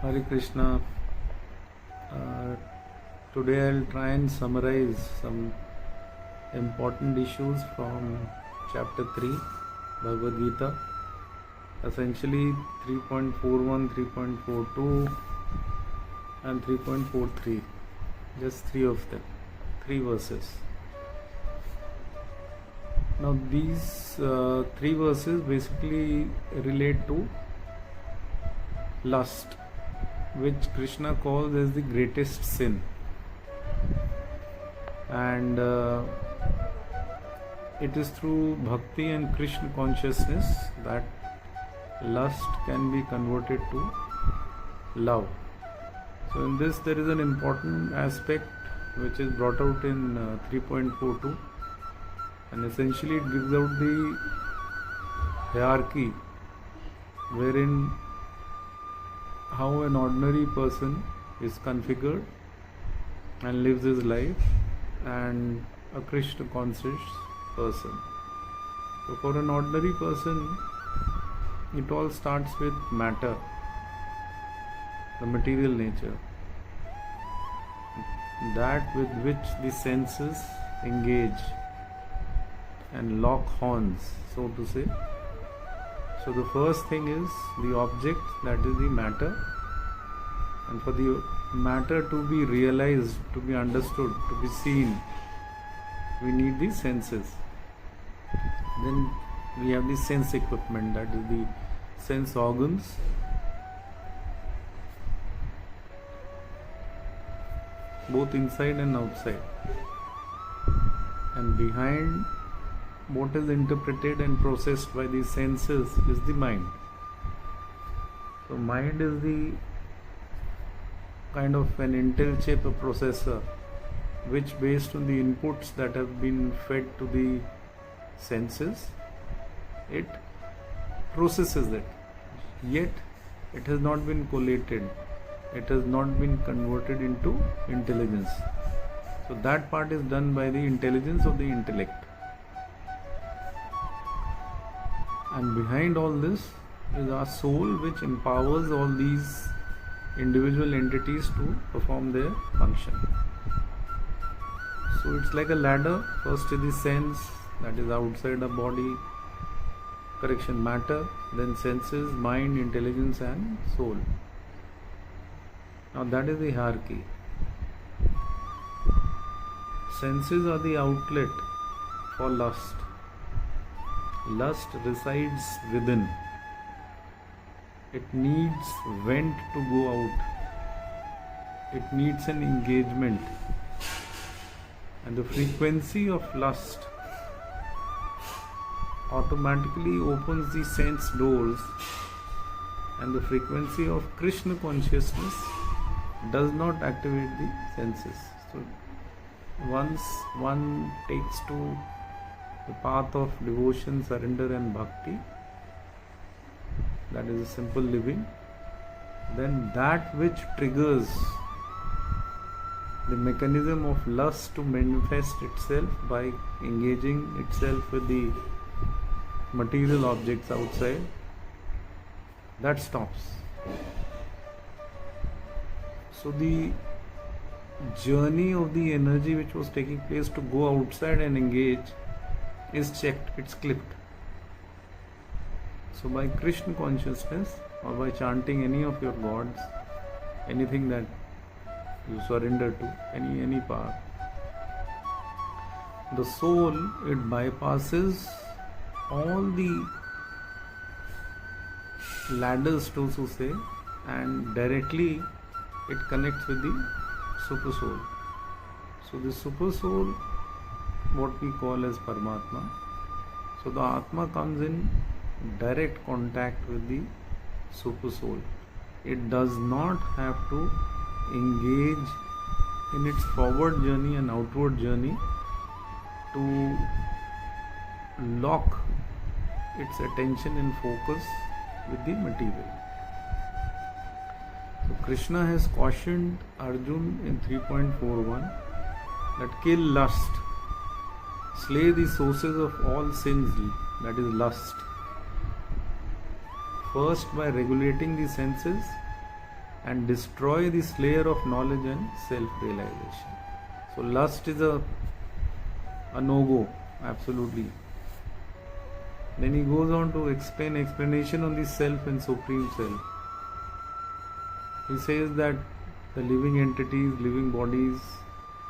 Hare Krishna. Today I'll try and summarize some important issues from chapter 3 Bhagavad Gita, essentially 3.41, 3.42 and 3.43, just three of them, three verses. Now these three verses basically relate to lust, which Krishna calls as the greatest sin, and it is through bhakti and Krishna consciousness that lust can be converted to love. So in this there is an important aspect which is brought out in 3.42, and essentially it gives out the hierarchy wherein how an ordinary person is configured and lives his life, and a Krishna conscious person. So for an ordinary person, it all starts with matter, the material nature, that with which the senses engage and lock horns, so to say. So the first thing is the object, that is the matter, and for the matter to be realized, to be understood, to be seen, we need the senses. Then we have the sense equipment, that is the sense organs, both inside and outside, and behind what is interpreted and processed by the senses is the mind. So mind is the kind of an Intel chip, a processor, which based on the inputs that have been fed to the senses, it processes it. Yet it has not been collated, it has not been converted into intelligence. So that part is done by the intelligence of the intellect. And behind all this is our soul, which empowers all these individual entities to perform their function. So it's like a ladder. First is the sense, that is outside the body, matter, then senses, mind, intelligence and soul. Now that is the hierarchy. Senses are the outlet for lust. Lust resides within. It needs vent to go out. It needs an engagement. And the frequency of lust automatically opens the sense doors, and the frequency of Krishna consciousness does not activate the senses. So once one takes to the path of devotion, surrender and bhakti, that is a simple living, then that which triggers the mechanism of lust to manifest itself by engaging itself with the material objects outside, that stops. So the journey of the energy which was taking place to go outside and engage is checked, it's clipped. So by Krishna consciousness, or by chanting any of your gods, anything that you surrender to, any path, the soul, it bypasses all the ladders, so to say, and directly it connects with the super soul. So the super soul, what we call as Paramatma. So the Atma comes in direct contact with the super soul. It does not have to engage in its forward journey and outward journey to lock its attention and focus with the material. So Krishna has cautioned Arjun in 3.41 that kill lust, slay the sources of all sins, that is lust. First by regulating the senses, and destroy the slayer of knowledge and self-realization. So lust is a no-go, absolutely. Then he goes on to explanation on the self and supreme self. He says that the living entities, living bodies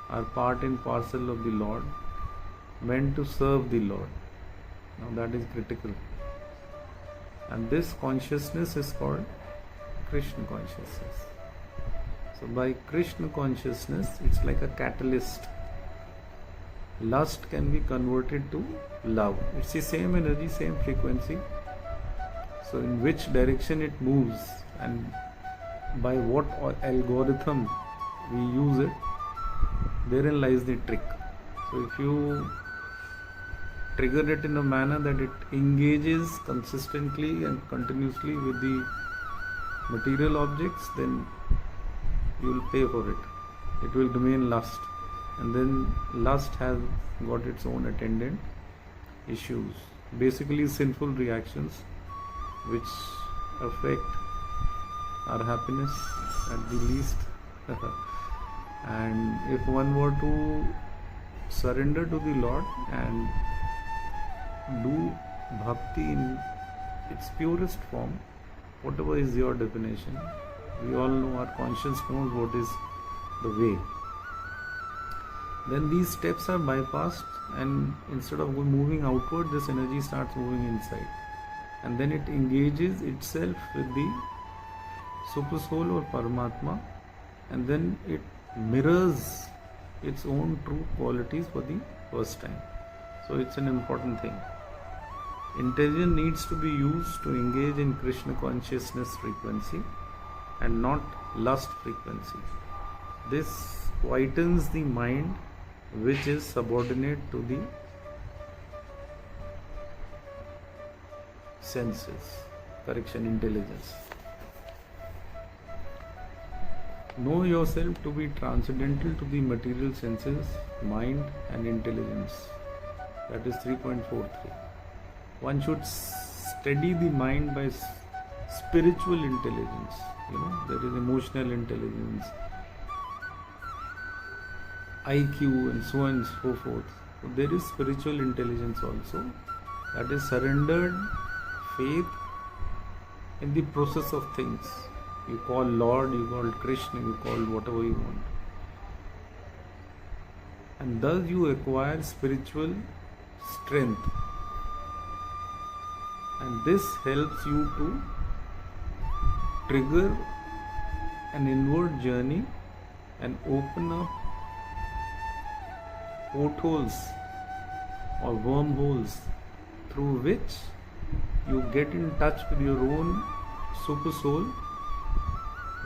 are part and parcel of the Lord, meant to serve the Lord. Now that is critical. And this consciousness is called Krishna consciousness. So by Krishna consciousness, it's like a catalyst. Lust can be converted to love. It's the same energy, same frequency. So in which direction it moves and by what algorithm we use it, therein lies the trick. So if you trigger it in a manner that it engages consistently and continuously with the material objects, then you will pay for it. It will remain lust, and then lust has got its own attendant issues, basically sinful reactions which affect our happiness at the least. And if one were to surrender to the Lord and do bhakti in its purest form, whatever is your definition, we all know, our conscience knows what is the way. Then these steps are bypassed, and instead of moving outward, this energy starts moving inside, and then it engages itself with the Super Soul or Paramatma, and then it mirrors its own true qualities for the first time. So it's an important thing. Intelligence needs to be used to engage in Krishna consciousness frequency and not lust frequency. This whitens the mind, which is subordinate to the senses. Intelligence. Know yourself to be transcendental to the material senses, mind and intelligence. That is 3.43. One should steady the mind by spiritual intelligence. There is emotional intelligence, IQ, and so on and so forth. So there is spiritual intelligence also. That is surrendered faith in the process of things. You call Lord, you call Krishna, you call whatever you want. And thus you acquire spiritual strength. And this helps you to trigger an inward journey and open up portholes or wormholes through which you get in touch with your own super soul,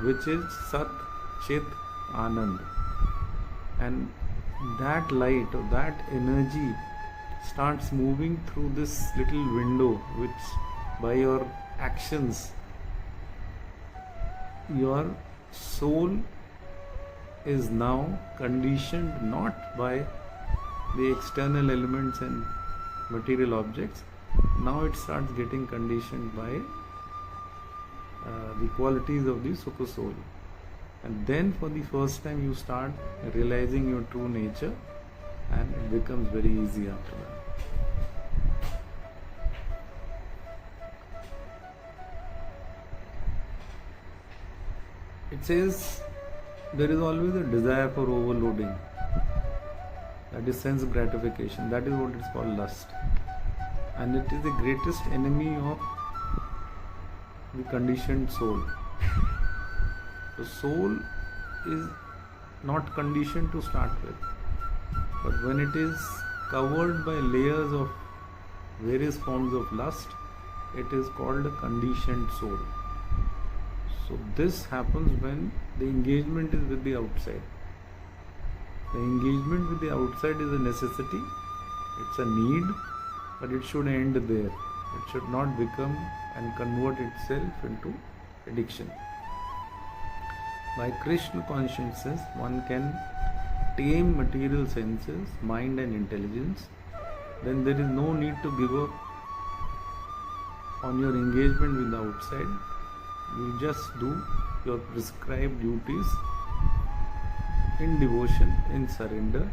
which is Sat Chit Anand. And that light or that energy starts moving through this little window, which by your actions your soul is now conditioned not by the external elements and material objects. Now it starts getting conditioned by the qualities of the super soul, and then for the first time you start realizing your true nature, and it becomes very easy after that. It says there is always a desire for overloading, that is sense gratification. That is what is called lust, and it is the greatest enemy of the conditioned soul. The soul is not conditioned to start with, but when it is covered by layers of various forms of lust, it is called a conditioned soul. So this happens when the engagement is with the outside. The engagement with the outside is a necessity, it's a need, but it should end there. It should not become and convert itself into addiction. By Krishna consciousness, one can tame material senses, mind and intelligence. Then there is no need to give up on your engagement with the outside. You just do your prescribed duties in devotion, in surrender,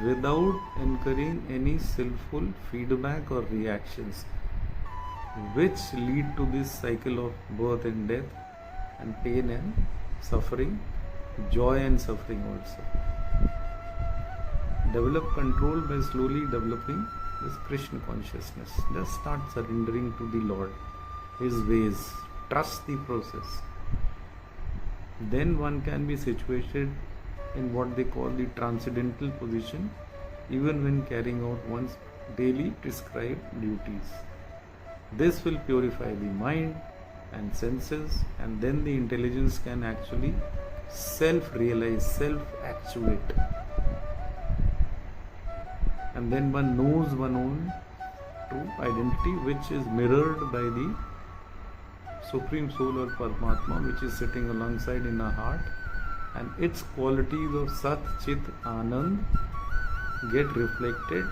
without incurring any sinful feedback or reactions, which lead to this cycle of birth and death, and pain and suffering, joy and suffering also. Develop control by slowly developing this Krishna consciousness. Just start surrendering to the Lord, His ways. Trust the process. Then one can be situated in what they call the transcendental position, even when carrying out one's daily prescribed duties. This will purify the mind and senses, and then the intelligence can actually self-realize, self-actuate. And then one knows one own true identity, which is mirrored by the Supreme Soul or Paramatma, which is sitting alongside in our heart, and its qualities of Sat, Chit, Anand get reflected,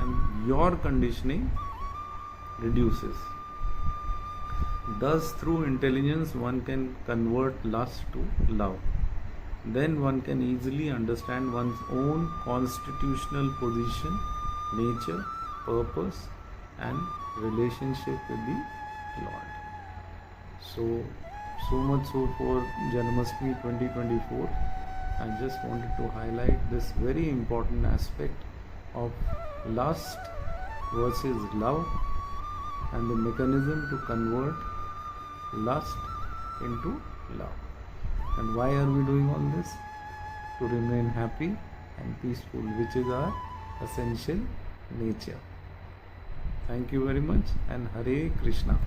and your conditioning reduces. Thus, through intelligence, one can convert lust to love. Then one can easily understand one's own constitutional position, nature, purpose, and relationship with the Lord. So much so for Janamashtami 2024. I just wanted to highlight this very important aspect of lust versus love, and the mechanism to convert lust into love. And why are we doing all this? To remain happy and peaceful, which is our essential nature. Thank you very much, and Hare Krishna.